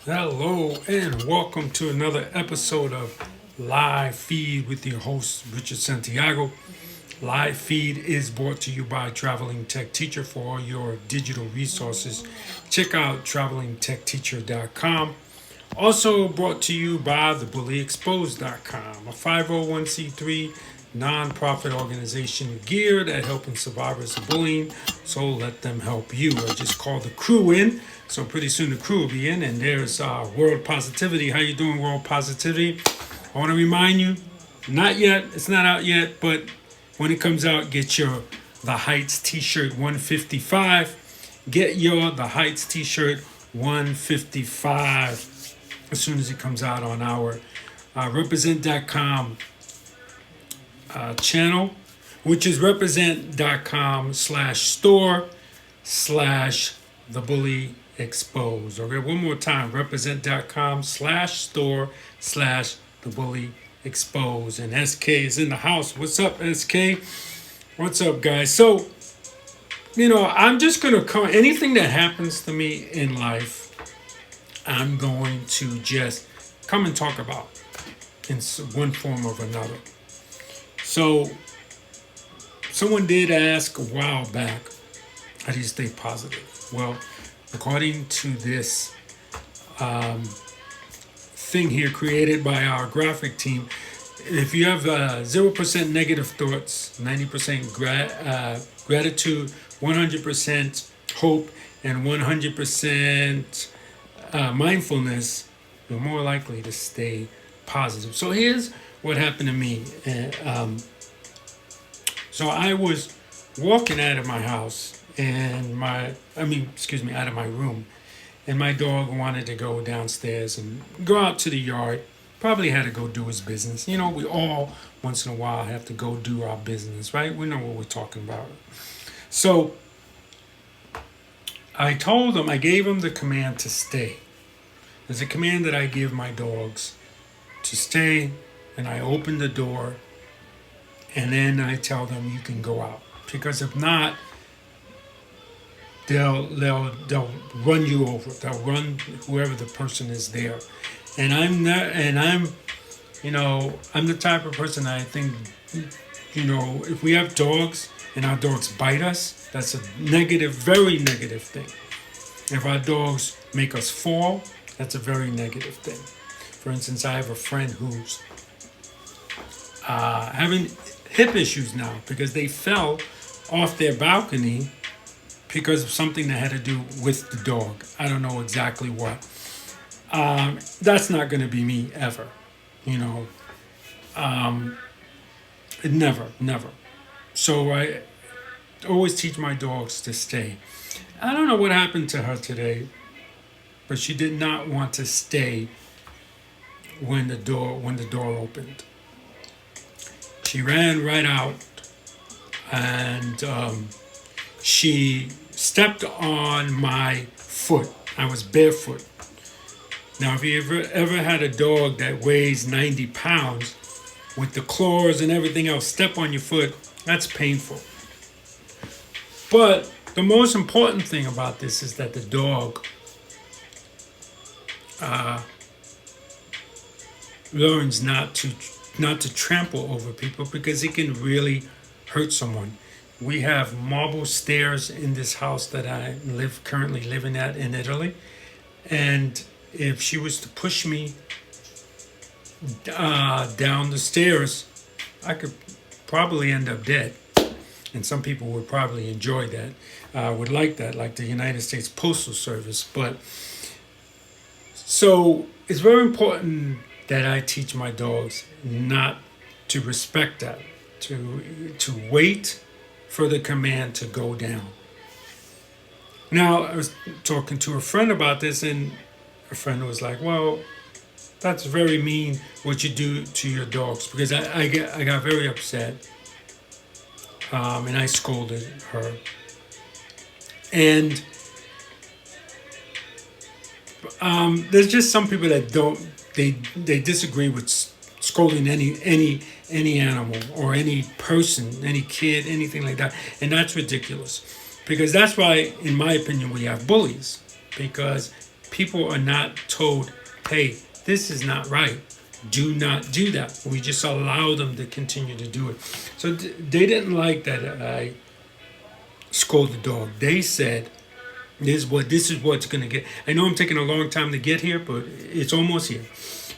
Hello and welcome to another episode of Live Feed with your host Richard Santiago. Live Feed is brought to you by Traveling Tech Teacher for all your digital resources. Check out travelingtechteacher.com. Also brought to you by thebullyexposed.com, a 501c3 nonprofit organization geared at helping survivors of bullying. So let them help you. I just called the crew in, so pretty soon the crew will be in. And there's World Positivity. How you doing, World Positivity? I want to remind you, not yet. It's not out yet, but when it comes out, get your The Heights T-shirt 155. Get your The Heights T-shirt 155 as soon as it comes out on our represent.com channel, which is represent.com/store/the bully expose. Okay, one more time, represent.com/store/the bully expose. And SK is in the house. What's up, SK? What's up, guys? So, I'm just gonna come. Anything that happens to me in life, I'm going to just come and talk about in one form or another. So, someone did ask a while back, how do you stay positive? Well, according to this thing here created by our graphic team, if you have 0% negative thoughts, 90% gratitude, 100% hope, and 100% mindfulness, you're more likely to stay positive. So here's what happened to me. So I was walking out of my house out of my room, and my dog wanted to go downstairs and go out to the yard. Probably had to go do his business. We all once in a while have to go do our business, right? We know what we're talking about. So I gave him the command to stay. There's a command that I give my dogs to stay, and I open the door, and then I tell them you can go out, because if not, they'll run you over. They'll run whoever the person is there, and I'm the type of person, I think, if we have dogs and our dogs bite us, that's a negative, very negative thing. If our dogs make us fall, that's a very negative thing. For instance, I have a friend who's having hip issues now because they fell off their balcony because of something that had to do with the dog. I don't know exactly what. That's not going to be me ever. Never. So I always teach my dogs to stay. I don't know what happened to her today, but she did not want to stay when the door opened. She ran right out, and she stepped on my foot. I was barefoot. Now, if you ever had a dog that weighs 90 pounds with the claws and everything else step on your foot, that's painful. But the most important thing about this is that the dog learns not to trample over people, because it can really hurt someone. We have marble stairs in this house that I currently living at in Italy, and if she was to push me down the stairs, I could probably end up dead. And some people would probably enjoy that, would like that, like the United States Postal Service. But so it's very important that I teach my dogs not to respect that, to wait for the command to go down. Now, I was talking to a friend about this, and a friend was like, well, that's very mean what you do to your dogs, because I got very upset, and I scolded her. And there's just some people that they disagree with scolding any animal or any person, any kid, anything like that, and that's ridiculous, because that's why, in my opinion, we have bullies, because people are not told, hey, this is not right. Do not do that. We just allow them to continue to do it. So they didn't like that I scolded the dog. They said, this is what's going to get. I know I'm taking a long time to get here, but it's almost here.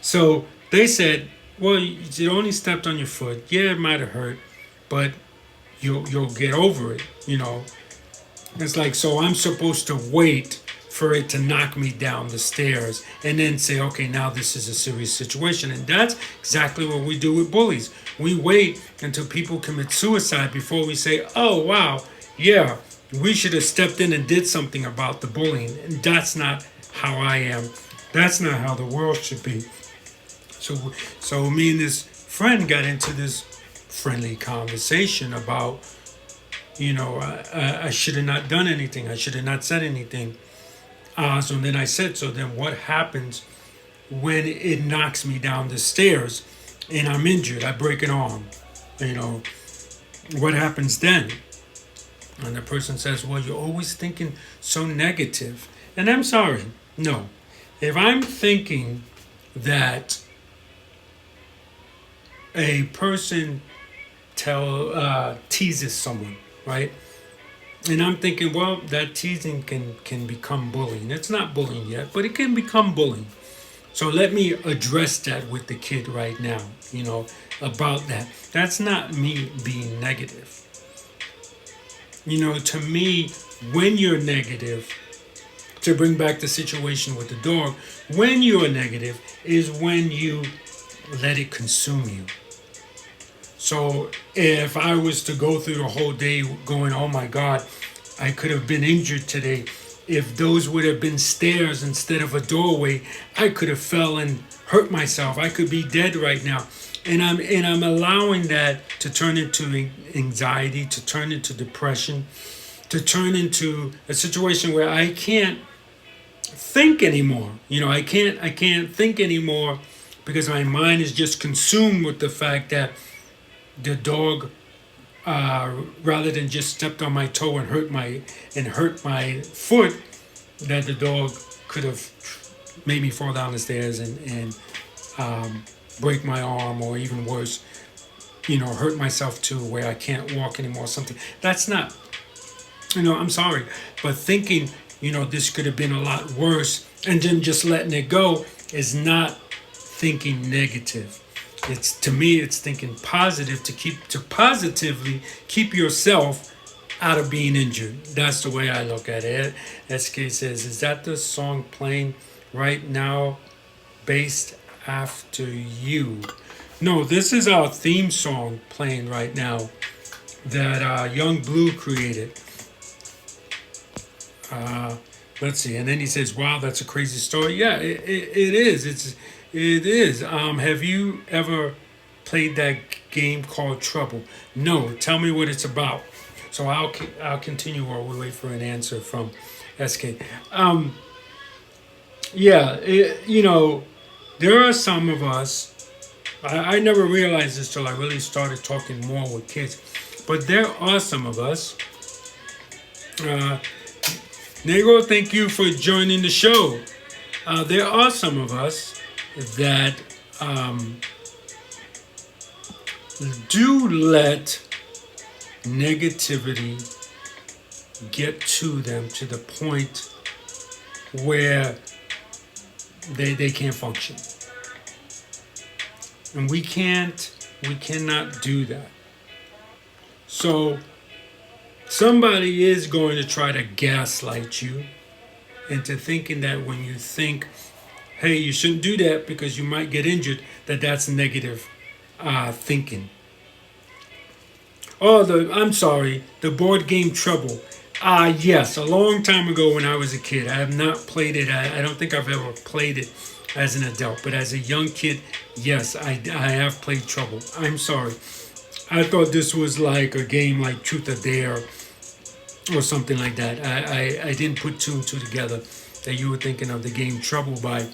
So they said, well, you only stepped on your foot. Yeah, it might have hurt, but you'll get over it. It's like, so I'm supposed to wait for it to knock me down the stairs and then say, okay, now this is a serious situation. And that's exactly what we do with bullies. We wait until people commit suicide before we say, oh, wow, yeah, we should have stepped in and did something about the bullying. And that's not how I am. That's not how the world should be. So me and this friend got into this friendly conversation about, I should have not done anything. I should have not said anything. So then I said, so then what happens when it knocks me down the stairs and I'm injured? I break an arm. What happens then? And the person says, well, you're always thinking so negative. And I'm sorry. No. If I'm thinking that a person teases someone, right? And I'm thinking, well, that teasing can become bullying. It's not bullying yet, but it can become bullying. So let me address that with the kid right now, about that. That's not me being negative. To me, when you're negative, to bring back the situation with the dog, when you're negative is when you let it consume you. So if I was to go through the whole day going, oh my God, I could have been injured today. If those would have been stairs instead of a doorway, I could have fell and hurt myself. I could be dead right now. And I'm allowing that to turn into anxiety, to turn into depression, to turn into a situation where I can't think anymore. I can't think anymore because my mind is just consumed with the fact that the dog, rather than just stepped on my toe and hurt my foot, that the dog could have made me fall down the stairs and break my arm, or even worse, hurt myself too, where I can't walk anymore or something. That's not, I'm sorry, but thinking, this could have been a lot worse and then just letting it go is not thinking negative. To me, it's thinking positive to positively keep yourself out of being injured. That's the way I look at it. SK says, is that the song playing right now based after you? No, this is our theme song playing right now that Young Blue created. Let's see. And then he says, wow, that's a crazy story. Yeah, it is. It is. Have you ever played that game called Trouble? No. Tell me what it's about. So I'll continue while we wait for an answer from SK. There are some of us, I never realized this till I really started talking more with kids, but there are some of us, Negro, thank you for joining the show. There are some of us that do let negativity get to them to the point where they can't function. And we cannot do that. So somebody is going to try to gaslight you into thinking that when you think, hey, you shouldn't do that because you might get injured, that's negative thinking. I'm sorry, the board game Trouble. Yes, a long time ago when I was a kid. I have not played it. I don't think I've ever played it as an adult. But as a young kid, yes, I have played Trouble. I'm sorry. I thought this was like a game like Truth or Dare or something like that. I didn't put two and two together that you were thinking of the game Trouble by,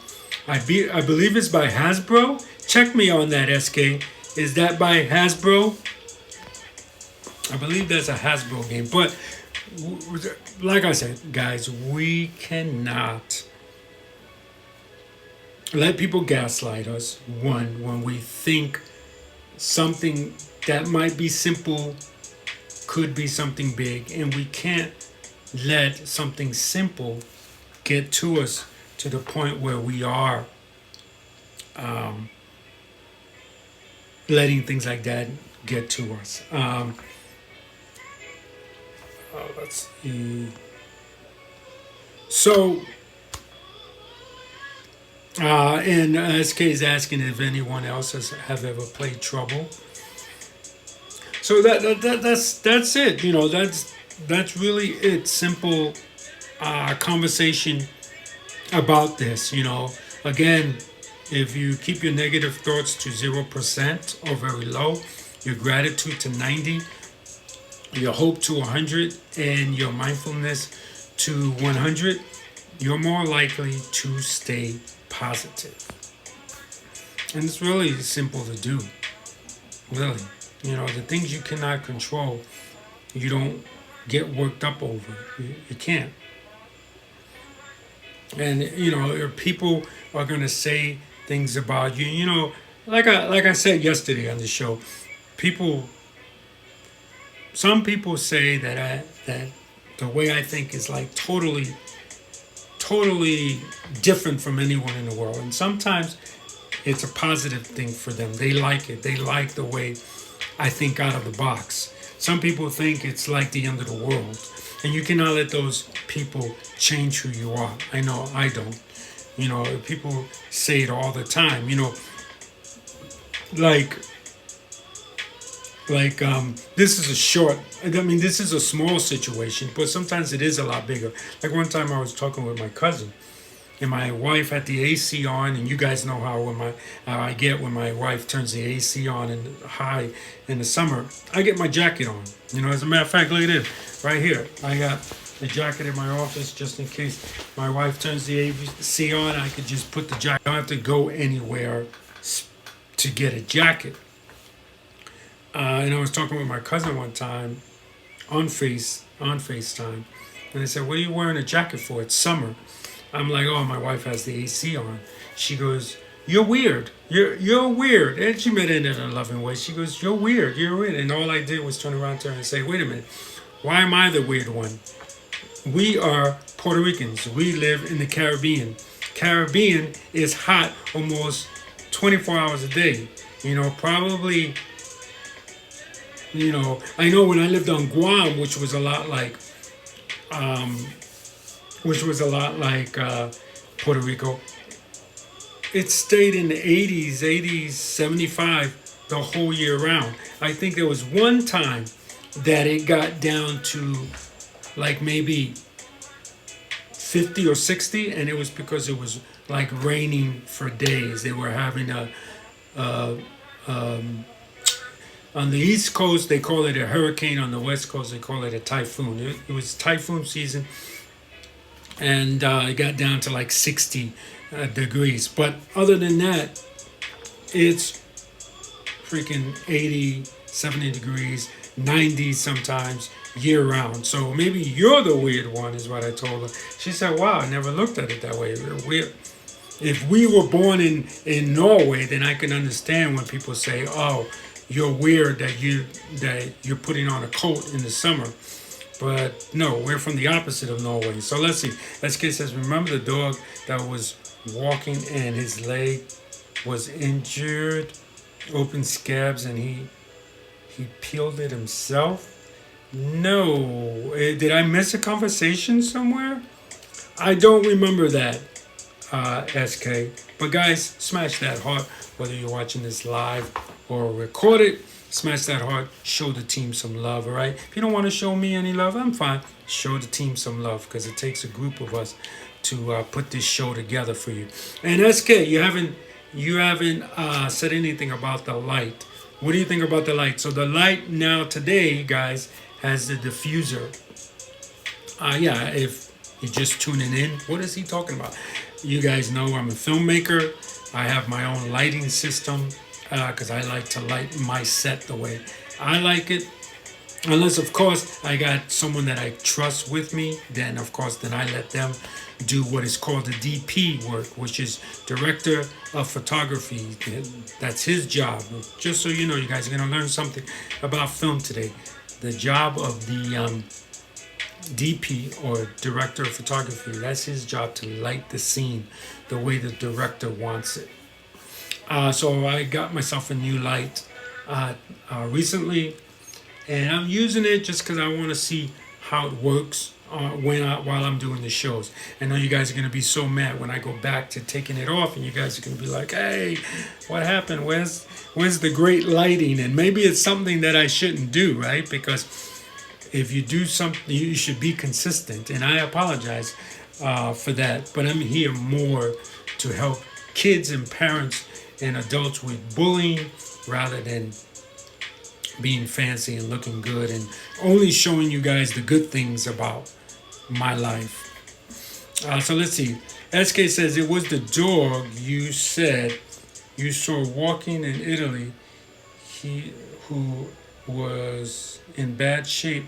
I believe it's by Hasbro. Check me on that, SK. Is that by Hasbro? I believe that's a Hasbro game. But like I said, guys, we cannot let people gaslight us. One, when we think something that might be simple could be something big, and we can't let something simple get to us to the point where we are letting things like that get to us. Let's see. So, and SK is asking if anyone else have ever played Trouble. So that's it. You know, that's really it. Simple conversation about this. You know, again, if you keep your negative thoughts to 0% or very low, your gratitude to 90, your hope to 100, and your mindfulness to 100, you're more likely to stay positive. And it's really simple to do. Really. You know, the things you cannot control, you don't get worked up over. You can't. And, you know, people are going to say things about you. You know, like I said yesterday on the show, some people say that that the way I think is like totally different from anyone in the world. And sometimes it's a positive thing for them. They like it. They like the way I think out of the box. Some people think it's like the end of the world. And you cannot let those people change who you are. I know I don't. You know, people say it all the time. You know, like this is this is a small situation, but sometimes it is a lot bigger. Like one time I was talking with my cousin, and my wife had the AC on, and you guys know how I get when my wife turns the AC on in high in the summer. I get my jacket on. You know, as a matter of fact, look at this right here. I got the jacket in my office just in case my wife turns the AC on. I could just put the jacket. I don't have to go anywhere to get a jacket. And I was talking with my cousin one time on FaceTime, and I said, "What are you wearing a jacket for? It's summer." I'm like, "Oh, my wife has the AC on." She goes, "You're weird. You're weird." And she meant it in a loving way. She goes, "You're weird. You're weird." And all I did was turn around to her and say, "Wait a minute. Why am I the weird one? We are Puerto Ricans. We live in the Caribbean. Caribbean is hot almost 24 hours a day. You know, probably." You know, I know when I lived on Guam, which was a lot like Puerto Rico, it stayed in the 80s, 75 the whole year round. I think there was one time that it got down to like maybe 50 or 60, and it was because it was like raining for days. They were having on the East Coast, they call it a hurricane. On the West Coast, they call it a typhoon. It was typhoon season, and it got down to like 60 degrees. But other than that, it's freaking 80, 70 degrees, 90 sometimes, year round. So maybe you're the weird one, is what I told her. She said, "Wow, I never looked at it that way. If we were born in Norway, then I can understand when people say, 'Oh, you're weird that you're putting on a coat in the summer.' But no, we're from the opposite of Norway." So let's see. SK says, "Remember the dog that was walking and his leg was injured, open scabs, and he peeled it himself?" No. Did I miss a conversation somewhere? I don't remember that, SK. But guys, smash that heart, whether you're watching this live or record it. Smash that heart. Show the team some love, all right? If you don't want to show me any love, I'm fine. Show the team some love, because it takes a group of us to put this show together for you. And SK, you haven't said anything about the light. What do you think about the light? So the light now today, guys, has the diffuser. Yeah, if you're just tuning in, what is he talking about? You guys know I'm a filmmaker. I have my own lighting system, because I like to light my set the way I like it. Unless, of course, I got someone that I trust with me, then I let them do what is called the DP work, which is director of photography. That's his job. Just so you know, you guys are going to learn something about film today. The job of the DP, or director of photography, that's his job, to light the scene the way the director wants it. So I got myself a new light recently, and I'm using it just because I want to see how it works while I'm doing the shows. I know you guys are going to be so mad when I go back to taking it off, and you guys are going to be like, hey, what happened? Where's the great lighting? And maybe it's something that I shouldn't do, right? Because if you do something, you should be consistent. And I apologize for that, but I'm here more to help kids and parents and adults with bullying rather than being fancy and looking good, and only showing you guys the good things about my life. So let's see. SK says, it was the dog you said you saw walking in Italy, who was in bad shape,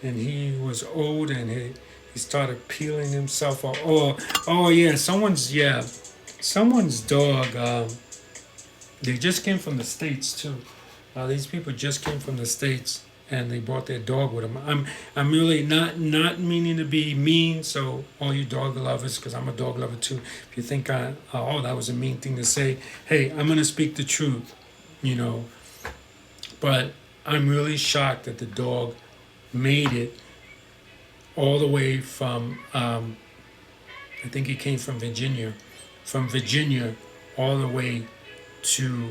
and he was old, and he started peeling himself off. Yeah, someone's dog. They just came from the States too. These people just came from the States, and they brought their dog with them. I'm really not meaning to be mean. So all you dog lovers, because I'm a dog lover too, if you think that was a mean thing to say, hey, I'm gonna speak the truth, But I'm really shocked that the dog made it all the way from, I think he came from Virginia, all the way to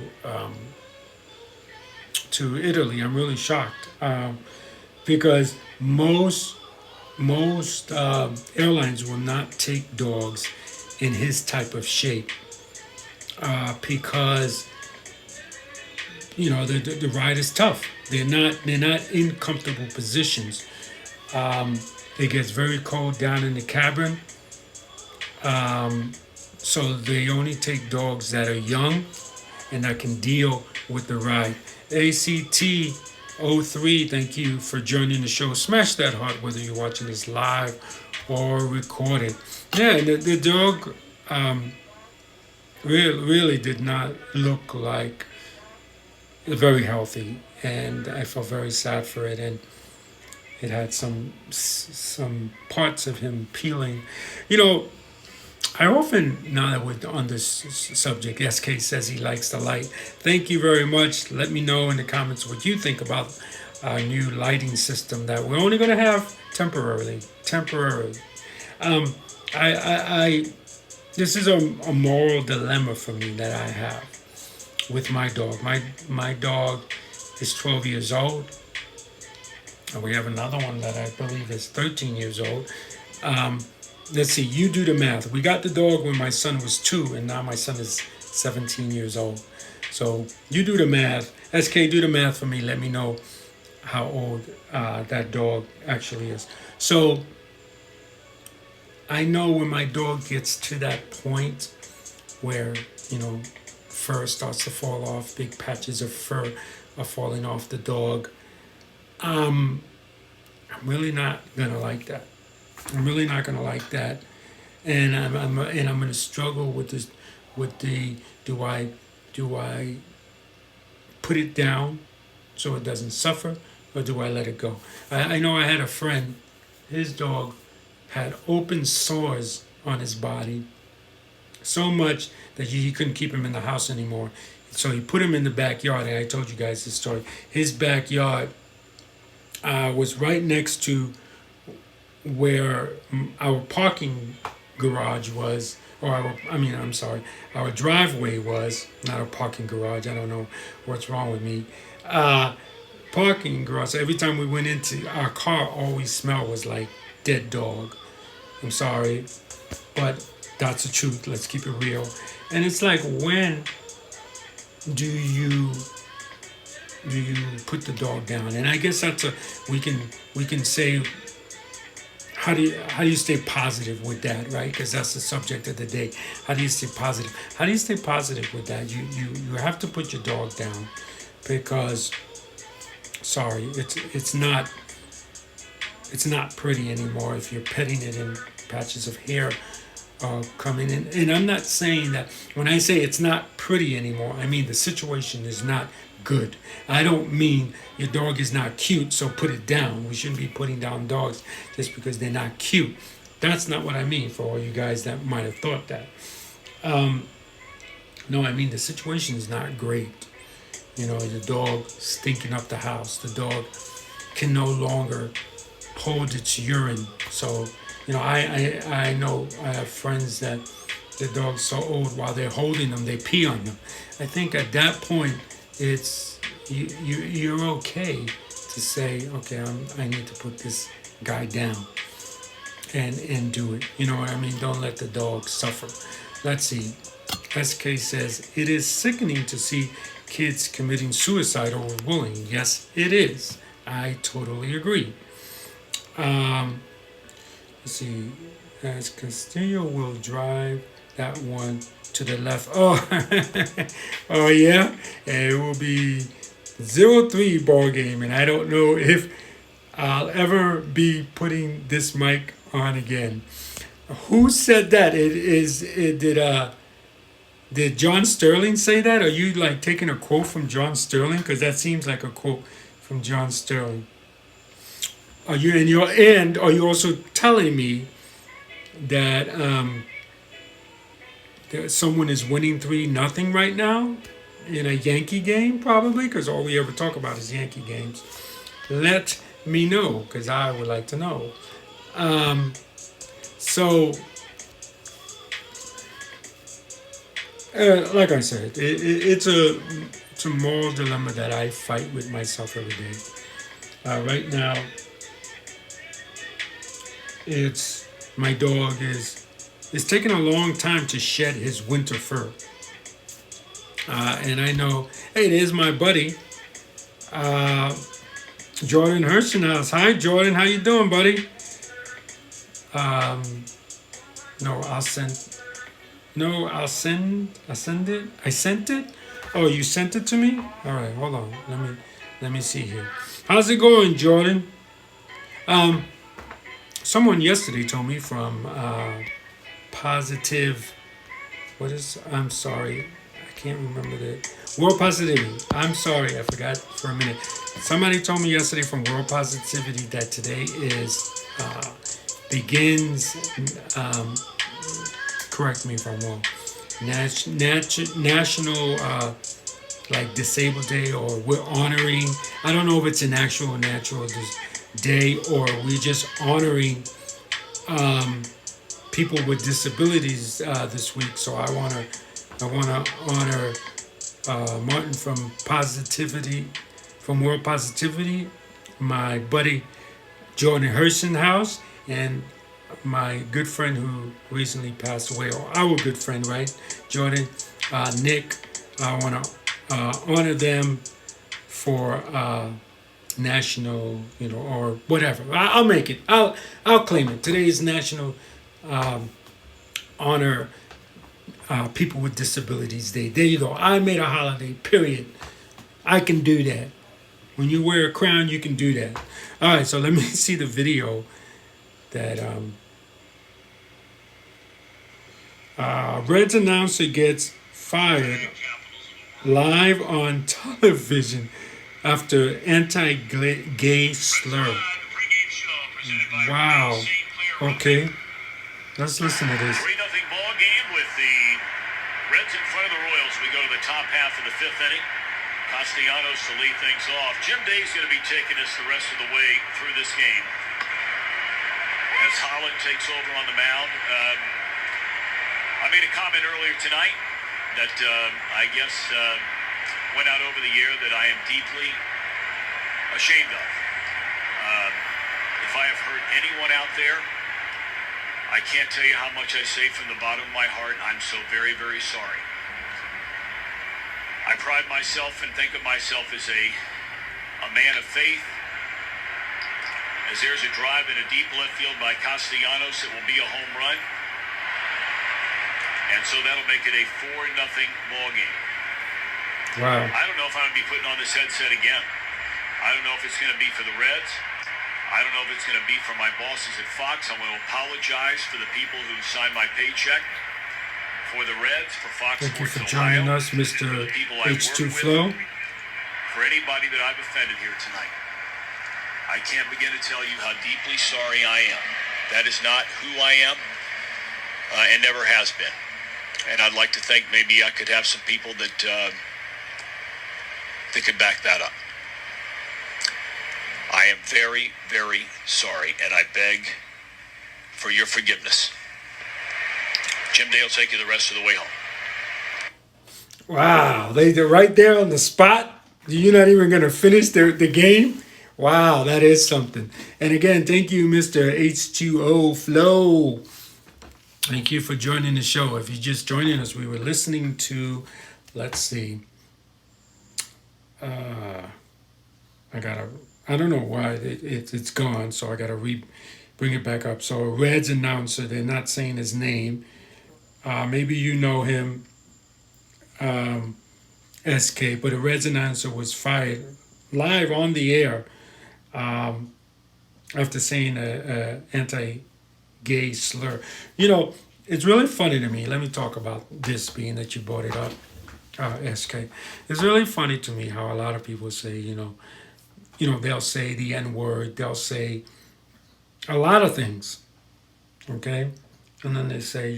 Italy. I'm really shocked because most airlines will not take dogs in his type of shape because the ride is tough. They're not in comfortable positions. It gets very cold down in the cabin. So they only take dogs that are young and that can deal with the ride. ACT03, thank you for joining the show. Smash that heart whether you're watching this live or recorded. Yeah, the dog really did not look like very healthy, and I felt very sad for it. And it had some parts of him peeling. I often, now that we're on this subject, SK says he likes the light. Thank you very much. Let me know in the comments what you think about our new lighting system that we're only going to have temporarily. This is a moral dilemma for me that I have with my dog. My dog is 12 years old. And we have another one that I believe is 13 years old. Let's see, you do the math. We got the dog when my son was 2, and now my son is 17 years old. So you do the math. SK, do the math for me. Let me know how old that dog actually is. So I know when my dog gets to that point where, fur starts to fall off, big patches of fur are falling off the dog. I'm really not gonna like that. I'm really not gonna like that, and I'm gonna struggle with this. Do I put it down so it doesn't suffer, or do I let it go? I know I had a friend. His dog had open sores on his body, so much that he couldn't keep him in the house anymore. So he put him in the backyard, and I told you guys this story. His backyard was right next to where our parking garage was, our driveway was, not a parking garage. I don't know what's wrong with me. Parking garage. So every time we went into our car, all we smelled was like dead dog. I'm sorry, but that's the truth. Let's keep it real. And it's like, when do you put the dog down? And I guess we can say, how do you stay positive with that, right? Because that's the subject of the day. How do you stay positive? How do you stay positive with that? You have to put your dog down, because it's not pretty anymore if you're petting it and patches of hair coming in. And I'm not saying that when I say it's not pretty anymore, I mean the situation is not good. I don't mean your dog is not cute, so put it down. We shouldn't be putting down dogs just because they're not cute. That's not what I mean for all you guys that might have thought that. No, I mean the situation is not great. You know, the dog stinking up the house. The dog can no longer hold its urine. So, you know, I know I have friends that the dog's so old while they're holding them, they pee on them. I think at that point, it's you're okay to say, okay, I need to put this guy down and do it. You know what I mean? Don't let the dog suffer. Let's see. SK says, it is sickening to see kids committing suicide over bullying. Yes, it is. I totally agree. Let's see. As Castillo will drive that one to the left. Oh, oh yeah. And it will be 0-3 ball game. And I don't know if I'll ever be putting this mic on again. Who said that? Did John Sterling say that? Are you like taking a quote from John Sterling? Because that seems like a quote from John Sterling. Are you in your end? Are you also telling me that that someone is winning 3-0 right now in a Yankee game? Probably, because all we ever talk about is Yankee games. Let me know, because I would like to know. So. Like I said, it's a moral dilemma that I fight with myself every day. Right now, it's my dog is taking a long time to shed his winter fur, and I know, hey, there's my buddy, Jordan Herschenhaus. Hi, Jordan, how you doing, buddy? No, I'll send. No, I send it. I sent it. Oh, you sent it to me. All right, hold on. Let me see here. How's it going, Jordan? Someone yesterday told me from Positive. What is? I'm sorry, I can't remember the World Positivity. I'm sorry, I forgot for a minute. Somebody told me yesterday from World Positivity that today is begins. Correct me if I'm wrong. National like Disabled Day, or we're honoring. I don't know if it's an actual natural day or we're just honoring people with disabilities this week. So I wanna honor Martin from World Positivity, my buddy Jordan Herschenhaus, and my good friend who recently passed away, or our good friend, right? Jordan, Nick. I want to honor them for national, or whatever. I'll make it. I'll claim it. Today is National Honor People with Disabilities Day. There you go. I made a holiday. Period. I can do that. When you wear a crown, you can do that. All right. So let me see the video that Reds announcer gets fired live on television after anti-gay slur. Wow. Okay. Let's listen to this. 3-0 ball game with the Reds in front of the Royals. We go to the top half of the fifth inning. Castellanos to lead things off. Jim Day's going to be taking us the rest of the way through this game as Holland takes over on the mound. I made a comment earlier tonight that I guess went out over the year that I am deeply ashamed of. If I have hurt anyone out there, I can't tell you how much I say from the bottom of my heart. I'm so very, very sorry. I pride myself and think of myself as a man of faith. As there's a drive in a deep left field by Castellanos, it will be a home run. And so that'll make it a 4-0 ball game. Wow. I don't know if I'm going to be putting on this headset again. I don't know if it's going to be for the Reds. I don't know if it's going to be from my bosses at Fox. I'm going to apologize for the people who signed my paycheck for the Reds, for Fox Thank you Sports for joining Ohio, us, Mr. for the people I H2 work Flow. with, for anybody that I've offended here tonight. I can't begin to tell you how deeply sorry I am. That is not who I am, and never has been. And I'd like to think maybe I could have some people that could back that up. I am very, very sorry, and I beg for your forgiveness. Jim Day will take you the rest of the way home. Wow, they're right there on the spot. You're not even going to finish the game? Wow, that is something. And again, thank you, Mr. H2O Flow. Thank you for joining the show. If you're just joining us, we were listening to, let's see. I don't know why it's gone, so I gotta bring it back up. So a Reds announcer, they're not saying his name. Maybe you know him, SK, but a Reds announcer was fired live on the air after saying a anti-gay slur. You know, it's really funny to me. Let me talk about this, being that you brought it up, SK. It's really funny to me how a lot of people say, they'll say the N-word, they'll say a lot of things, okay? And then they say,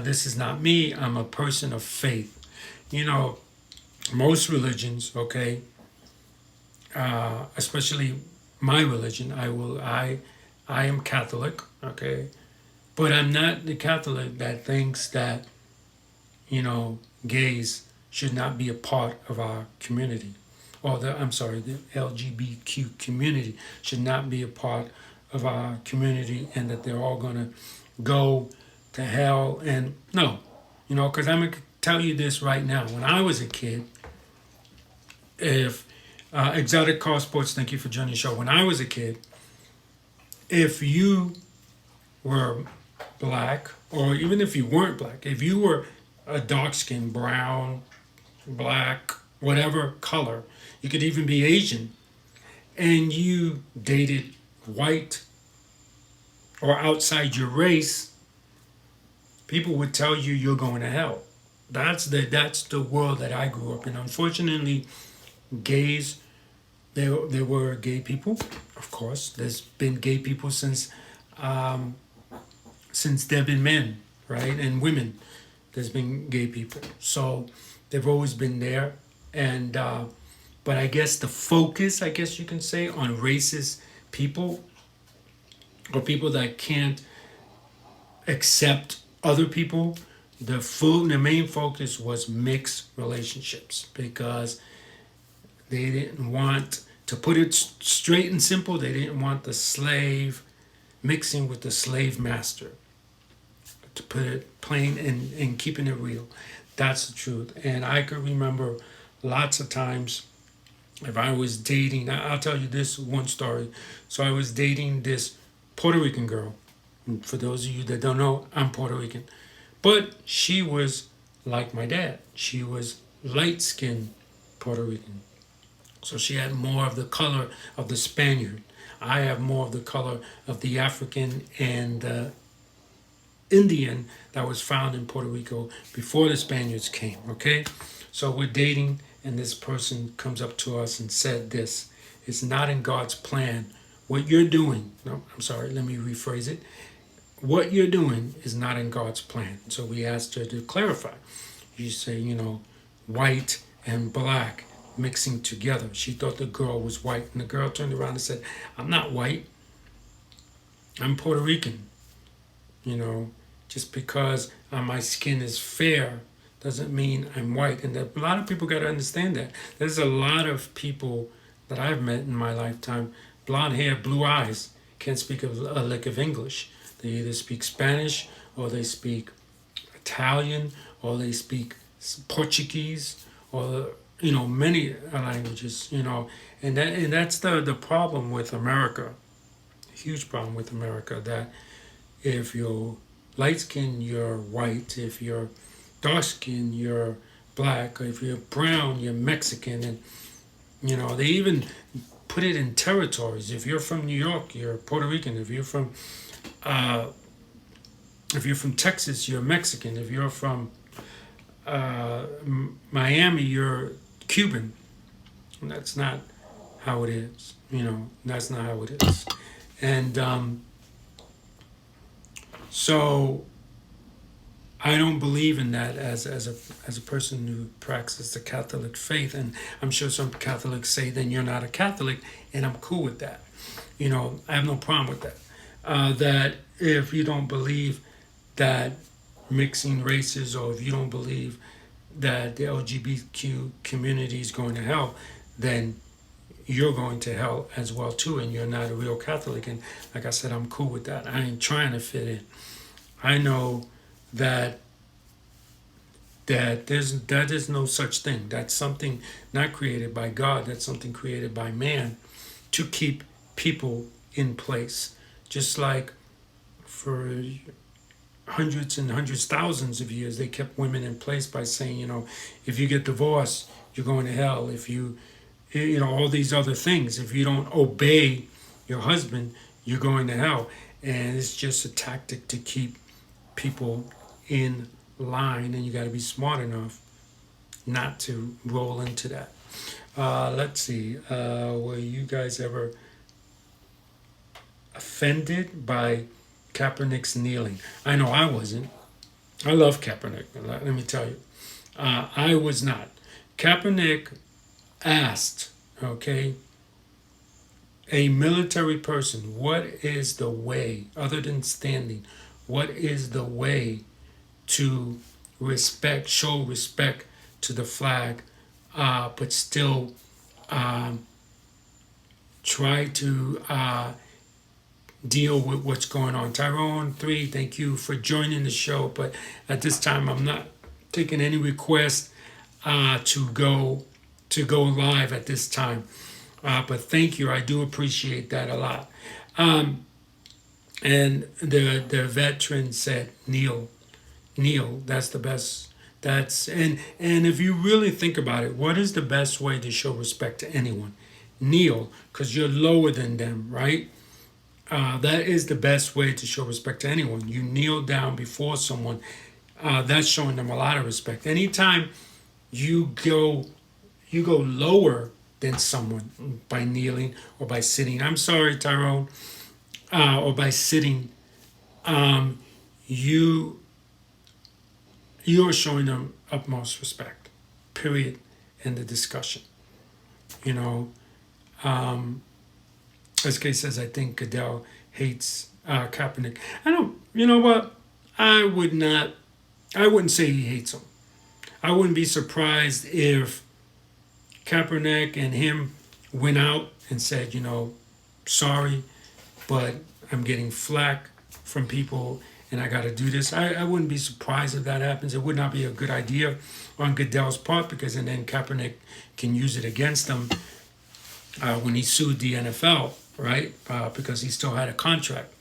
this is not me, I'm a person of faith. Most religions, okay, especially my religion, I am Catholic, okay, but I'm not the Catholic that thinks that, gays should not be a part of our community. Or the LGBTQ community should not be a part of our community, and that they're all going to go to hell. And no, because I'm going to tell you this right now. When I was a kid, if Exotic Car Sports, thank you for joining the show. When I was a kid, if you were black, or even if you weren't black, if you were a dark skin, brown, black, whatever color, you could even be Asian, and you dated white or outside your race, people would tell you you're going to hell. That's the world that I grew up in. Unfortunately, gays, there were gay people, of course. There's been gay people since there have been men, right, and women. There's been gay people, so they've always been there. And but I guess the focus, I guess you can say, on racist people, or people that can't accept other people, the main focus was mixed relationships, because they didn't want, to put it straight and simple, they didn't want the slave mixing with the slave master. To put it plain and keeping it real. That's the truth. And I could remember lots of times, if I was dating, I'll tell you this one story. So I was dating this Puerto Rican girl. And for those of you that don't know, I'm Puerto Rican. But she was like my dad. She was light-skinned Puerto Rican. So she had more of the color of the Spaniard. I have more of the color of the African and Indian that was found in Puerto Rico before the Spaniards came, okay? So we're dating, and this person comes up to us and said this: it's not in God's plan. What you're doing, no, I'm sorry, let me rephrase it. What you're doing is not in God's plan. So we asked her to clarify. You say, white and black mixing together. She thought the girl was white, and the girl turned around and said, I'm not white. I'm Puerto Rican. Just because my skin is fair doesn't mean I'm white. And a lot of people got to understand that. There's a lot of people that I've met in my lifetime, blonde hair, blue eyes, can't speak a lick of English. They either speak Spanish, or they speak Italian, or they speak Portuguese, or many languages. And that's the problem with America. Huge problem with America, that if you're light skin, you're white. If you're dark skin, you're black. Or if you're brown, you're Mexican. And they even put it in territories. If you're from New York, you're Puerto Rican. If you're from Texas, you're Mexican. If you're from Miami, you're Cuban. And that's not how it is. That's not how it is. And so I don't believe in that as a person who practices the Catholic faith. And I'm sure some Catholics say, then you're not a Catholic, and I'm cool with that. I have no problem with that. That if you don't believe that mixing races, or if you don't believe that the LGBTQ community is going to hell, then you're going to hell as well too, and you're not a real Catholic. And like I said, I'm cool with that. I ain't trying to fit in. I know that there's no such thing. That's something not created by God. That's something created by man to keep people in place. Just like for hundreds and hundreds, thousands of years, they kept women in place by saying, if you get divorced, you're going to hell. If you all these other things. If you don't obey your husband, you're going to hell. And it's just a tactic to keep people in line, and you got to be smart enough not to roll into that. Let's see. Were you guys ever offended by Kaepernick's kneeling? I know I wasn't. I love Kaepernick. Let me tell you. I was not. Kaepernick asked, a military person, what is the way, other than standing, what is the way to show respect to the flag, but still try to deal with what's going on? Tyrone 3, thank you for joining the show, but at this time I'm not taking any requests to go live at this time. But thank you. I do appreciate that a lot. And the veteran said, kneel. That's the best. And if you really think about it, what is the best way to show respect to anyone? Kneel, because you're lower than them, right? That is the best way to show respect to anyone. You kneel down before someone. That's showing them a lot of respect. Anytime you go lower than someone by kneeling or by sitting, I'm sorry, Tyrone, or by sitting, you are showing them utmost respect, period, in the discussion. As Kay says, I think Goodell hates Kaepernick. I don't, you know what? I wouldn't say he hates him. I wouldn't be surprised if Kaepernick and him went out and said, sorry, but I'm getting flack from people and I got to do this. I wouldn't be surprised if that happens. It would not be a good idea on Goodell's part, because and then Kaepernick can use it against him when he sued the NFL, right? Because he still had a contract.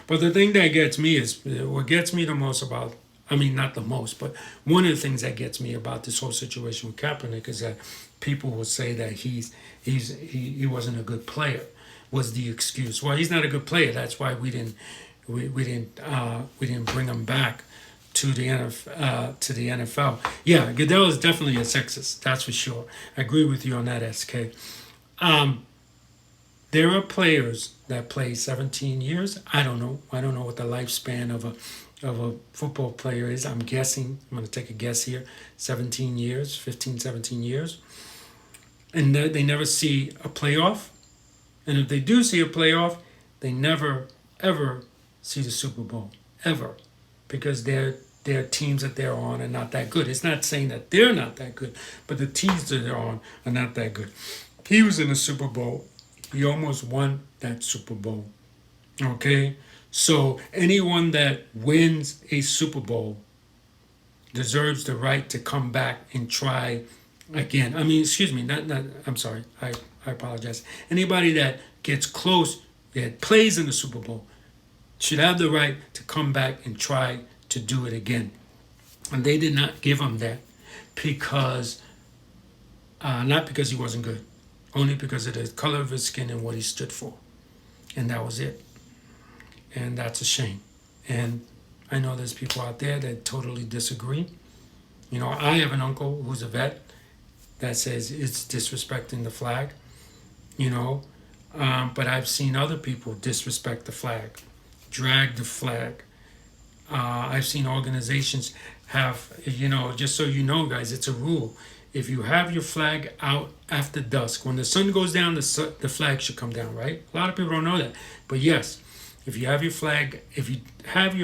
But the thing that gets me is, what gets me the most about, not the most, but one of the things that gets me about this whole situation with Kaepernick is that people will say that he wasn't a good player, was the excuse. Well, he's not a good player. That's why we didn't bring him back to the NFL. Yeah, Goodell is definitely a sexist. That's for sure. I agree with you on that, SK. There are players that play 17 years. I don't know what the lifespan of a football player is. I'm guessing. I'm going to take a guess here. 17 years, 15, 17 years. And they never see a playoff. And if they do see a playoff, they never, ever see the Super Bowl. Ever. Because their teams that they're on are not that good. It's not saying that they're not that good, but the teams that they're on are not that good. He was in the Super Bowl. He almost won that Super Bowl. Okay? So anyone that wins a Super Bowl deserves the right to come back and try again. I'm sorry. I apologize. Anybody that gets close, that plays in the Super Bowl, should have the right to come back and try to do it again. And they did not give him that because, not because he wasn't good. only because of the color of his skin and what he stood for. And that was it. And that's a shame. And I know there's people out there that totally disagree. You know, I have an uncle who's a vet that says it's disrespecting the flag, you know. But I've seen other people disrespect the flag, drag the flag. I've seen organizations have, you know, just so you know, guys, it's a rule. If you have your flag out after dusk, when the sun goes down, the flag should come down, right? A lot of people don't know that. But yes, if you have your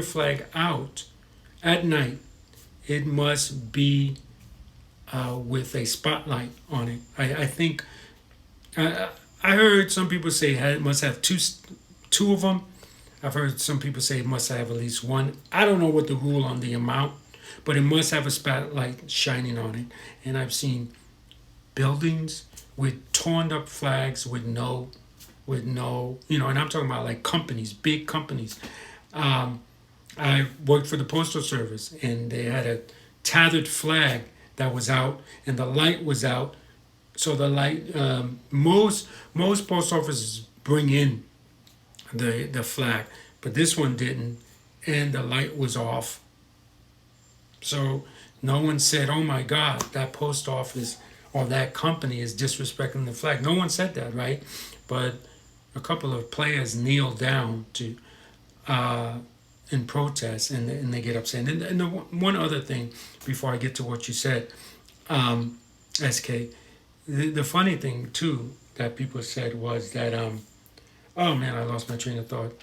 flag out at night, it must be with a spotlight on it. I think I heard some people say it must have two of them. I've heard some people say it must have at least one. I don't know what the rule on the amount, but it must have a spotlight shining on it. And I've seen buildings with torn up flags with no, you know, and I'm talking about like companies, big companies. I worked for the Postal Service, and they had a tethered flag that was out, and the light was out. So the light, most post offices bring in the flag, but this one didn't, and the light was off. So no one said, "Oh my God, that post office or that company is disrespecting the flag." No one said that, right? But a couple of players kneel down to in protest, and they get upset. And the one other thing before I get to what you said, SK, the funny thing too that people said was that oh man, I lost my train of thought.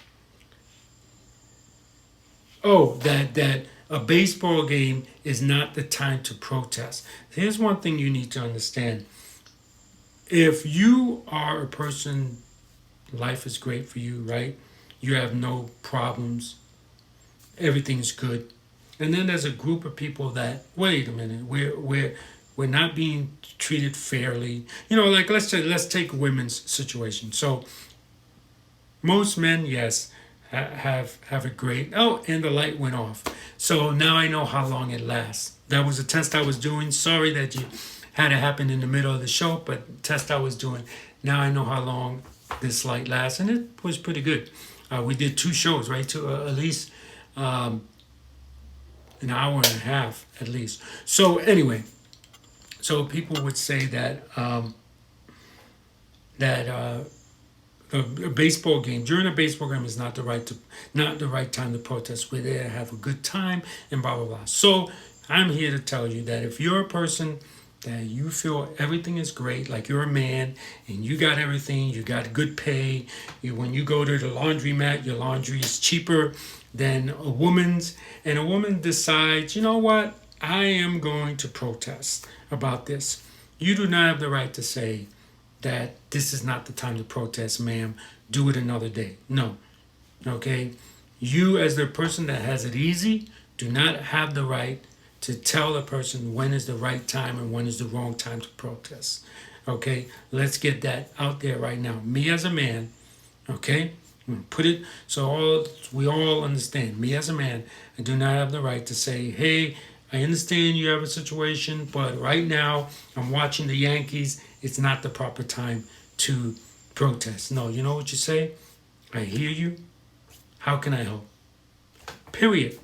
Oh, that a baseball game is not the time to protest. Here's one thing you need to understand. If you are a person, life is great for you, right? You have no problems. Everything's good. And then there's a group of people that, wait a minute, we're not being treated fairly. You know, like let's take women's situation. So most men, yes, have a great, oh, and the light went off. So now I know how long it lasts. That was a test I was doing. Sorry that you had it happen in the middle of the show, but test I was doing. Now I know how long this light lasts, and it was pretty good. We did 2 shows, right? At least an hour and a half, at least. So anyway, so people would say that a baseball game, during a baseball game, is not the right time to protest. We're there to have a good time and blah blah blah. So I'm here to tell you that if you're a person that you feel everything is great, like you're a man and you got everything, you got good pay, when you go to the laundromat, your laundry is cheaper than a woman's, and a woman decides, you know what, I am going to protest about this. You do not have the right to say that this is not the time to protest, ma'am. Do it another day. No. Okay? You, as the person that has it easy, do not have the right to tell a person when is the right time and when is the wrong time to protest. Okay? Let's get that out there right now. Me as a man, okay? Put it so we all understand. Me as a man, I do not have the right to say, hey, I understand you have a situation, but right now I'm watching the Yankees. It's not the proper time to protest. No, you know what you say? I hear you. How can I help? Period.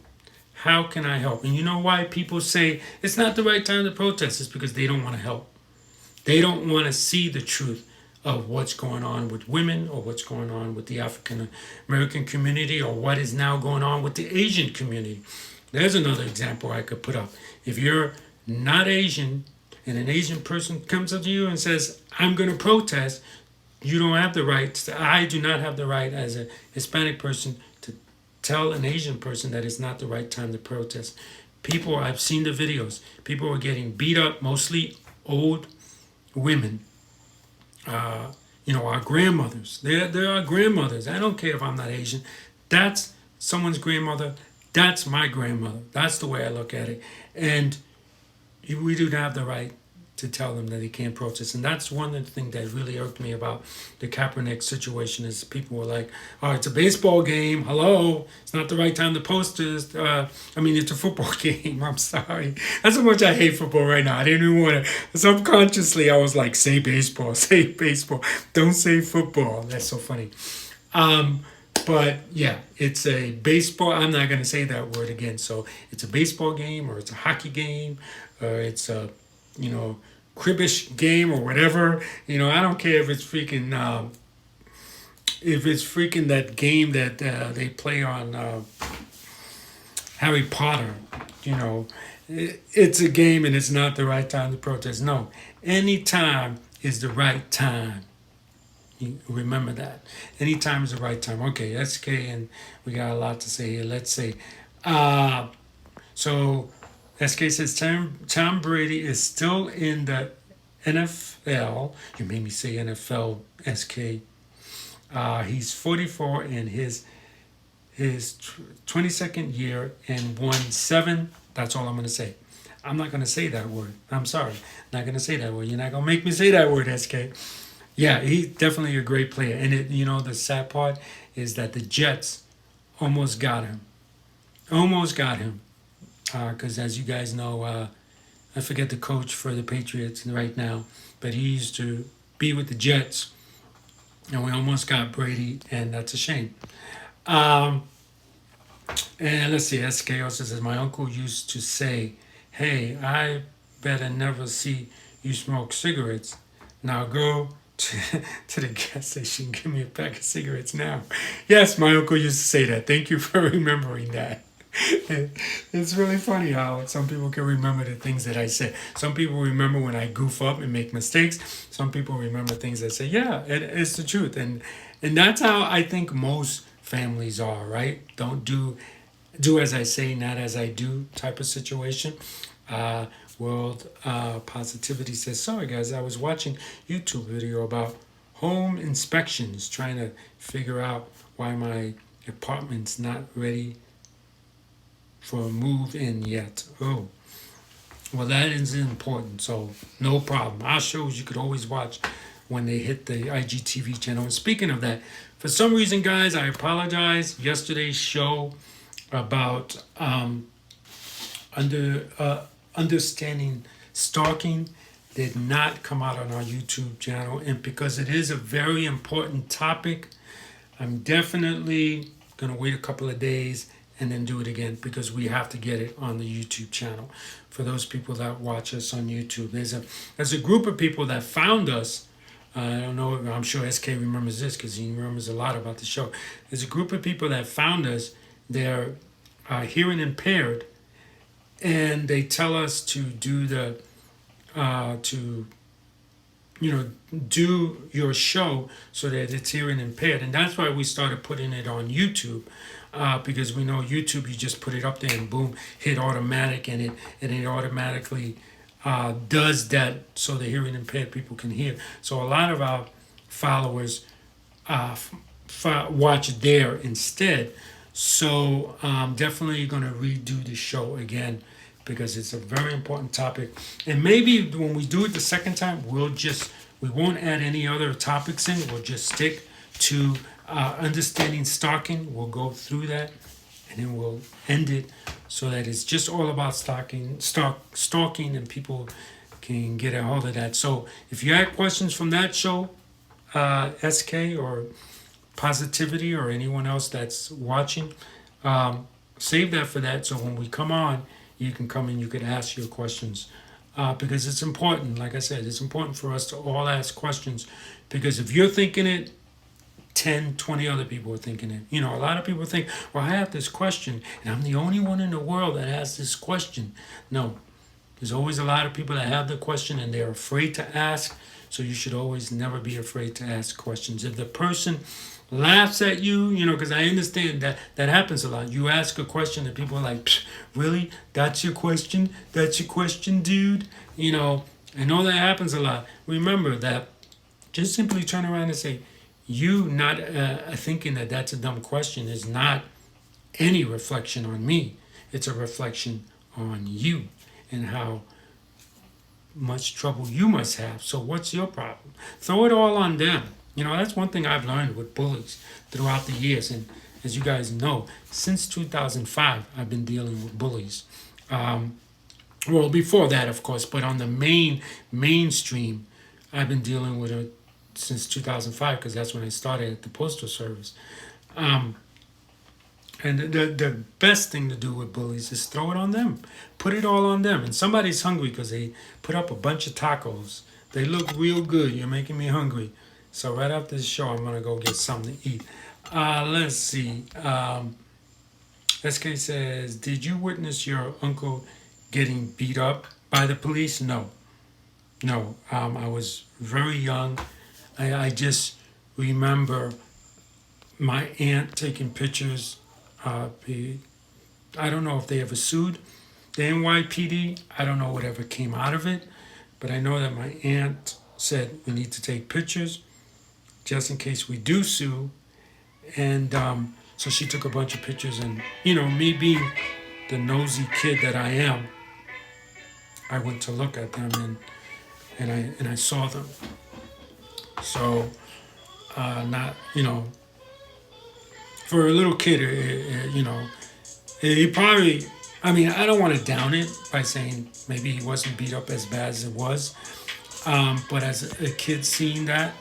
How can I help? And you know why people say it's not the right time to protest? It's because they don't want to help. They don't want to see the truth of what's going on with women, or what's going on with the African American community, or what is now going on with the Asian community. There's another example I could put up. If you're not Asian and an Asian person comes up to you and says, I'm going to protest, you don't have the right, I do not have the right as a Hispanic person to tell an Asian person that it's not the right time to protest. People, I've seen the videos, people are getting beat up, mostly old women. Our grandmothers. They're our grandmothers. I don't care if I'm not Asian. That's someone's grandmother. That's my grandmother. That's the way I look at it. And we do have the right to tell them that they can't protest. And that's one of the things that really irked me about the Kaepernick situation is people were like, oh, it's a baseball game. Hello. It's not the right time to protest. It's a football game. I'm sorry. That's how much I hate football right now. I didn't even want to. Subconsciously, I was like, say baseball. Say baseball. Don't say football. That's so funny. But yeah, it's a baseball. I'm not going to say that word again. So it's a baseball game, or it's a hockey game, or it's a, cribbish game or whatever. I don't care if it's freaking, that game that they play on Harry Potter. It's a game and it's not the right time to protest. No, any time is the right time. You remember that. Anytime is the right time. Okay, SK, and we got a lot to say here. Let's see. So SK says Tom Brady is still in the NFL. You made me say NFL, SK. He's 44 in his 22nd year and won 7. That's all I'm going to say. I'm not going to say that word. I'm sorry. I'm not going to say that word. You're not going to make me say that word, SK. Yeah, he's definitely a great player. And the sad part is that the Jets almost got him. Because as you guys know, I forget the coach for the Patriots right now, but he used to be with the Jets, and we almost got Brady, and that's a shame. And let's see, SK also says, my uncle used to say, hey, I better never see you smoke cigarettes. Now go to the gas station, give me a pack of cigarettes now. Yes, my uncle used to say that. Thank you for remembering that. It's really funny how some people can remember the things that I say. Some people remember when I goof up and make mistakes. Some people remember things that say, yeah, it's the truth. And that's how I think most families are, right? Don't do as I say, not as I do type of situation. World Positivity says, sorry guys, I was watching YouTube video about home inspections, trying to figure out why my apartment's not ready for a move in yet. Oh, well, that is important, so no problem. Our shows you could always watch when they hit the IGTV channel. And speaking of that, for some reason, guys, I apologize. Yesterday's show about understanding stalking did not come out on our YouTube channel, and because it is a very important topic, I'm definitely going to wait a couple of days and then do it again, because we have to get it on the YouTube channel for those people that watch us on YouTube. There's a group of people that found us. I don't know, I'm sure SK remembers this because he remembers a lot about the show. There's a group of people that found us. They're hearing impaired, and they tell us to do do your show so that it's hearing impaired. And that's why we started putting it on YouTube, because we know YouTube, you just put it up there and boom, hit automatic, and it automatically does that so the hearing impaired people can hear. So a lot of our followers watch there instead. So definitely going to redo the show again, because it's a very important topic. And maybe when we do it the second time, we won't add any other topics in. We'll just stick to understanding stalking. We'll go through that, and then we'll end it so that it's just all about stalking, and people can get a hold of that. So if you have questions from that show, SK or Positivity or anyone else that's watching, save that for that. So when we come on, you can come and you can ask your questions, because it's important. Like I said, it's important for us to all ask questions, because if you're thinking it, 10, 20 other people are thinking it. A lot of people think, well, I have this question and I'm the only one in the world that has this question. No, there's always a lot of people that have the question and they're afraid to ask. So you should always never be afraid to ask questions. If the person laughs at you, because I understand that happens a lot. You ask a question and people are like, really? That's your question? That's your question, dude? I know that happens a lot. Remember that just simply turn around and say, you not thinking that that's a dumb question is not any reflection on me. It's a reflection on you and how much trouble you must have. So what's your problem? Throw it all on them. That's one thing I've learned with bullies throughout the years. And as you guys know, since 2005, I've been dealing with bullies. Well, before that, of course, but on the mainstream, I've been dealing with it since 2005 because that's when I started at the Postal Service. And the best thing to do with bullies is throw it on them. Put it all on them. And somebody's hungry because they put up a bunch of tacos. They look real good. You're making me hungry. So right after the show, I'm going to go get something to eat. Let's see. SK says, did you witness your uncle getting beat up by the police? No. I was very young. I just remember my aunt taking pictures. I don't know if they ever sued the NYPD. I don't know whatever came out of it, but I know that my aunt said we need to take pictures just in case we do sue. And so she took a bunch of pictures, and me being the nosy kid that I am, I went to look at them and I saw them. So not for a little kid, he probably, I don't want to down it by saying maybe he wasn't beat up as bad as it was. But as a kid seeing that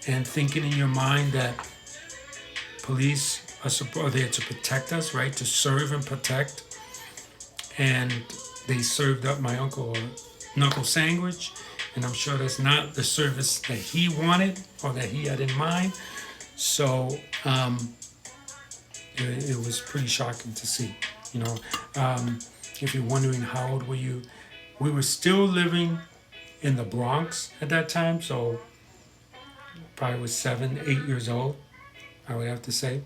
and thinking in your mind that police are there to protect us, right? To serve and protect. And they served up my uncle a knuckle sandwich. And I'm sure that's not the service that he wanted or that he had in mind. So, it was pretty shocking to see, if you're wondering how old were you, we were still living in the Bronx at that time, so probably was 7, 8 years old, I would have to say,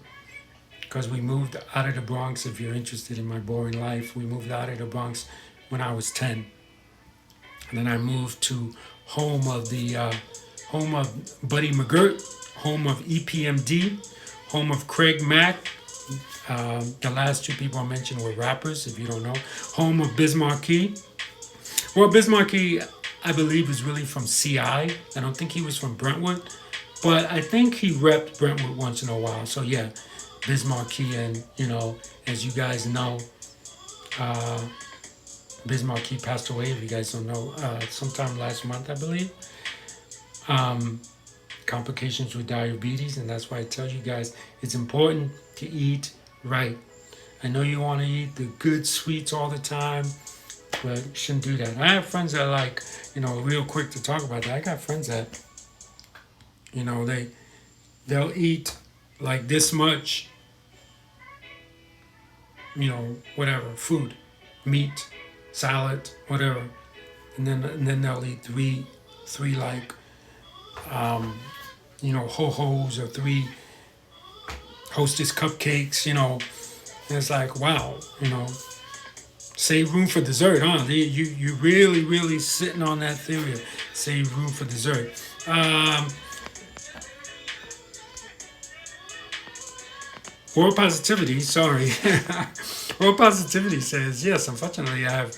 because we moved out of the Bronx. If you're interested in my boring life, we moved out of the Bronx when I was 10, and then I moved to home of Buddy McGirt, home of EPMD, home of Craig Mack. The last two people I mentioned were rappers, if you don't know. Home of Biz Markie. Well, Biz Markie, I believe, is really from CI. I don't think he was from Brentwood, but I think he repped Brentwood once in a while. So yeah, Biz Markie, and as you guys know, Biz Markie passed away, if you guys don't know, sometime last month, I believe. Complications with diabetes, and that's why I tell you guys it's important to eat right. I know you want to eat the good sweets all the time, but you shouldn't do that. I have friends that real quick to talk about that. I got friends that, they'll eat like this much, whatever, food, meat, salad, whatever, and then they'll eat three like ho-hos or 3 Hostess cupcakes, and it's like, wow, save room for dessert, huh? You really, really sitting on that theory of save room for dessert. World Positivity, sorry. World Positivity says, yes, unfortunately, I have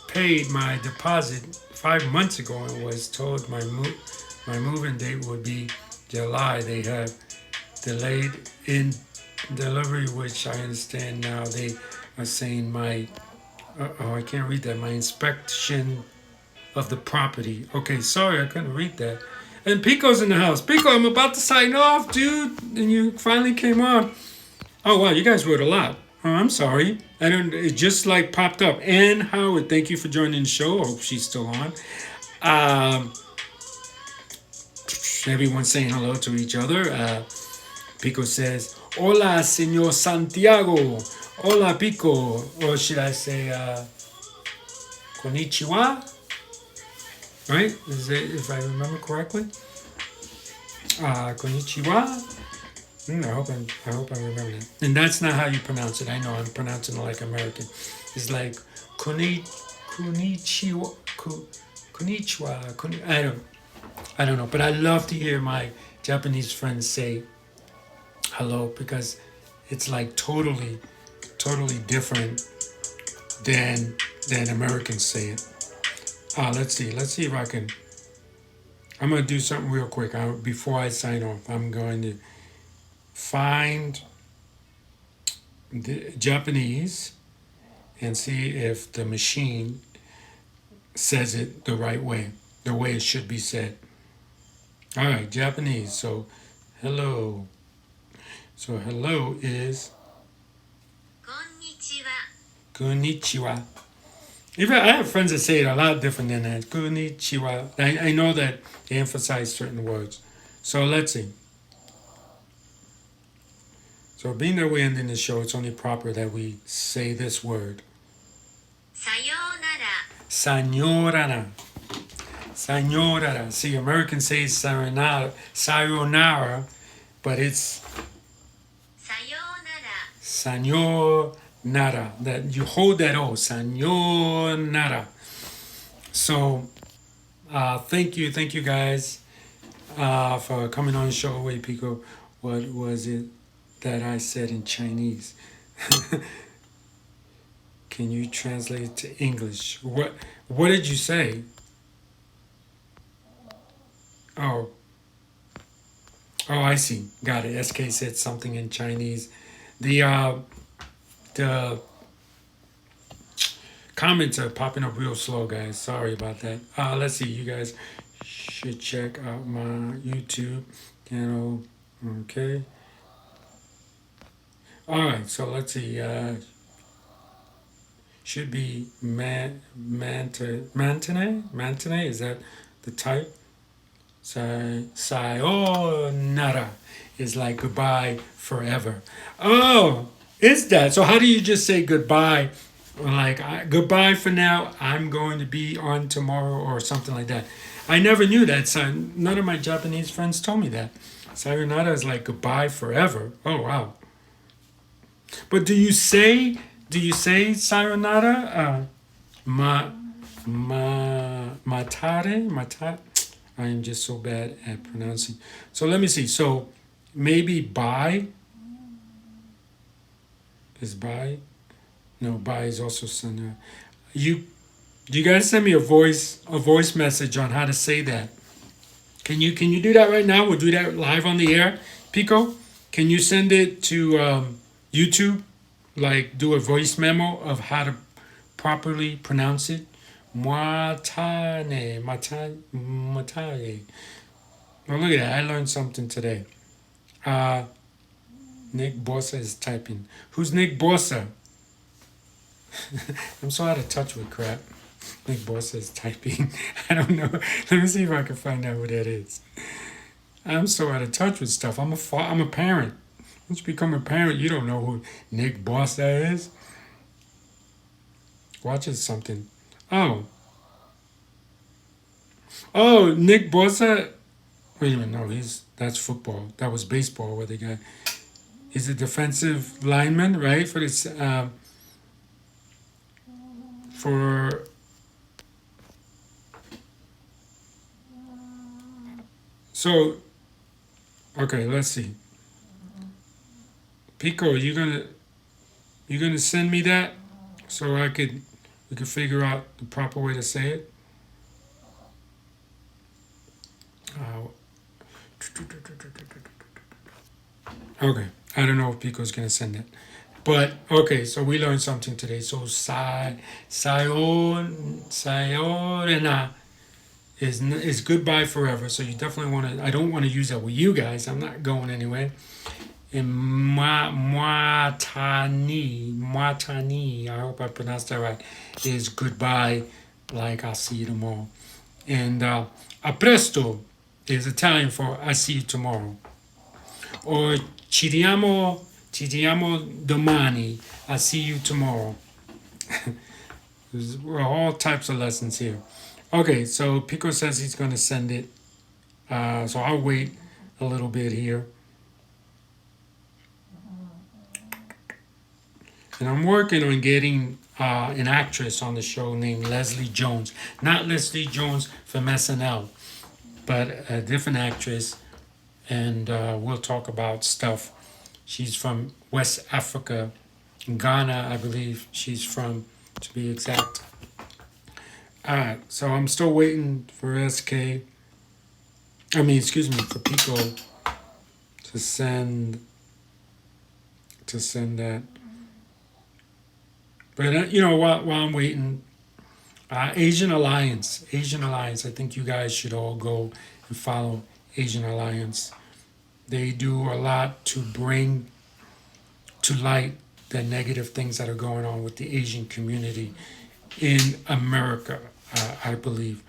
paid my deposit 5 months ago and was told my move-in date would be July. They have delayed in delivery, which I understand now they are saying I can't read that. My inspection of the property. Okay, sorry, I couldn't read that. And Pico's in the house. Pico, I'm about to sign off, dude. And you finally came on. Oh, wow, you guys wrote a lot. Oh, I'm sorry. It just popped up. Ann Howard, thank you for joining the show. I hope she's still on. Everyone's saying hello to each other. Pico says, hola, Señor Santiago. Hola, Pico. Or should I say, konnichiwa? Right? Is it, if I remember correctly? Konnichiwa? I hope I remember that. And that's not how you pronounce it. I know I'm pronouncing it like American. It's like konnichiwa. I don't know. But I love to hear my Japanese friends say hello, because it's like totally different than Americans say it. Let's see. Let's see if I can. I'm going to do something real quick. Before I sign off, I'm going to find the Japanese and see if the machine says it the right way, the way it should be said. All right, Japanese. So, hello. So, hello is こんにちは。 konnichiwa. Even I have friends that say it a lot different than that. Konnichiwa. I know that they emphasize certain words. So, let's see. So, being that we're ending the show, it's only proper that we say this word. さようなら。 Sayonara. Sayonara. See, Americans say sayonara, but it's さようなら。 sayonara. That you hold that O. Sayonara. So, thank you guys for coming on the show. Wait, Pico, what was it that I said in Chinese? Can you translate it to English? What did you say? Oh, I see. Got it. SK said something in Chinese. The comments are popping up real slow, guys. Sorry about that. Let's see. You guys should check out my YouTube channel. Okay. All right. So let's see. Should be Mantane? Is that the type? Sayonara is like goodbye forever. Oh, is that? So how do you just say goodbye? Like goodbye for now. I'm going to be on tomorrow or something like that. I never knew that. So none of my Japanese friends told me that. Sayonara is like goodbye forever. Oh wow. But do you say sayonara? Matare? I am just so bad at pronouncing. So let me see. So maybe bye is bye. No, bye is also sayonara. You guys send me a voice message on how to say that. Can you do that right now? We'll do that live on the air. Pico, can you send it to YouTube? Like do a voice memo of how to properly pronounce it. Matane. Oh, look at that. I learned something today. Nick Bossa is typing. Who's Nick Bossa? I'm so out of touch with crap. Nick Bossa is typing. I don't know. Let me see if I can find out what that is. I'm so out of touch with stuff. I'm a parent. Once you become a parent, you don't know who Nick Bossa is. Watch it something. Oh, Nick Bossa. Wait a minute, no, that's football. That was baseball. Where the guy, he's a defensive lineman, right? For this, So, okay, let's see. Pico, you gonna send me that so we could figure out the proper way to say it. Okay, I don't know if Pico's gonna send it, but okay. So we learned something today. So sayonara is goodbye forever. So you definitely want to. I don't want to use that with you guys. I'm not going anywhere. And mwatani, I hope I pronounced that right, is goodbye, like I'll see you tomorrow. And a presto is Italian for I see you tomorrow. Or ci vediamo domani, I see you tomorrow. There's all types of lessons here. Okay, so Pico says he's going to send it. So I'll wait a little bit here. And I'm working on getting an actress on the show named Leslie Jones. Not Leslie Jones from SNL, but a different actress. And we'll talk about stuff. She's from West Africa, Ghana, I believe she's from, to be exact. Alright, so I'm still waiting for SK. For Pico to send that. But while I'm waiting, Asian Alliance. I think you guys should all go and follow Asian Alliance. They do a lot to bring to light the negative things that are going on with the Asian community in America, I believe.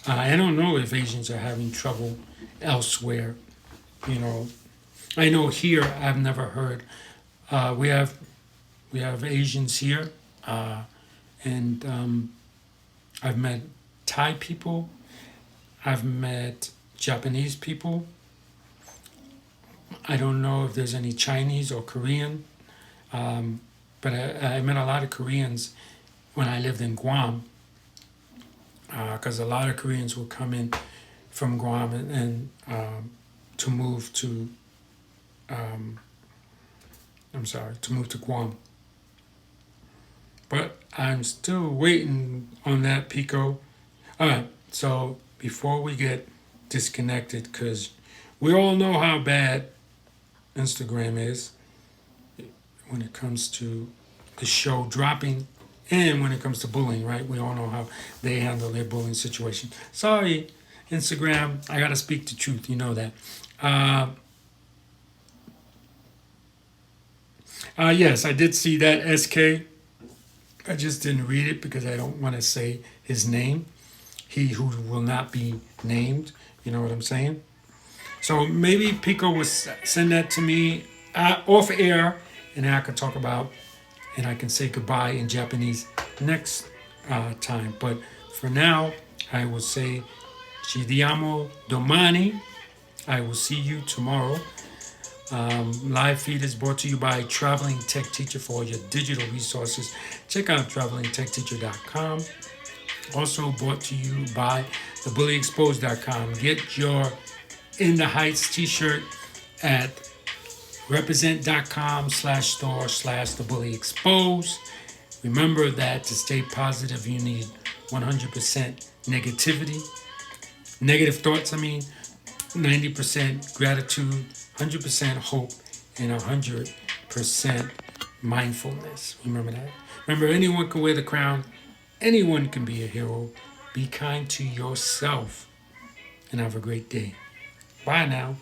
I don't know if Asians are having trouble elsewhere. I know here I've never heard. We have Asians here, and I've met Thai people. I've met Japanese people. I don't know if there's any Chinese or Korean, but I met a lot of Koreans when I lived in Guam, because a lot of Koreans were coming from Guam and to move to Guam. But I'm still waiting on that, Pico. All right, so before we get disconnected, because we all know how bad Instagram is when it comes to the show dropping and when it comes to bullying, right? We all know how they handle their bullying situation. Sorry, Instagram, I gotta speak the truth, you know that. Yes, I did see that SK. I just didn't read it because I don't want to say his name. He who will not be named. You know what I'm saying? So maybe Pico will send that to me off air, and then I can talk about, and I can say goodbye in Japanese next time. But for now, I will say, ci vediamo domani. I will see you tomorrow. Live feed is brought to you by Traveling Tech Teacher for all your digital resources. Check out travelingtechteacher.com. Also brought to you by thebullyexposed.com. Get your In the Heights t-shirt at represent.com/store/thebullyexposed. Remember that to stay positive, you need 100% negative thoughts, 90% gratitude, 100% hope, and 100% mindfulness. Remember that. Remember, anyone can wear the crown. Anyone can be a hero. Be kind to yourself. And have a great day. Bye now.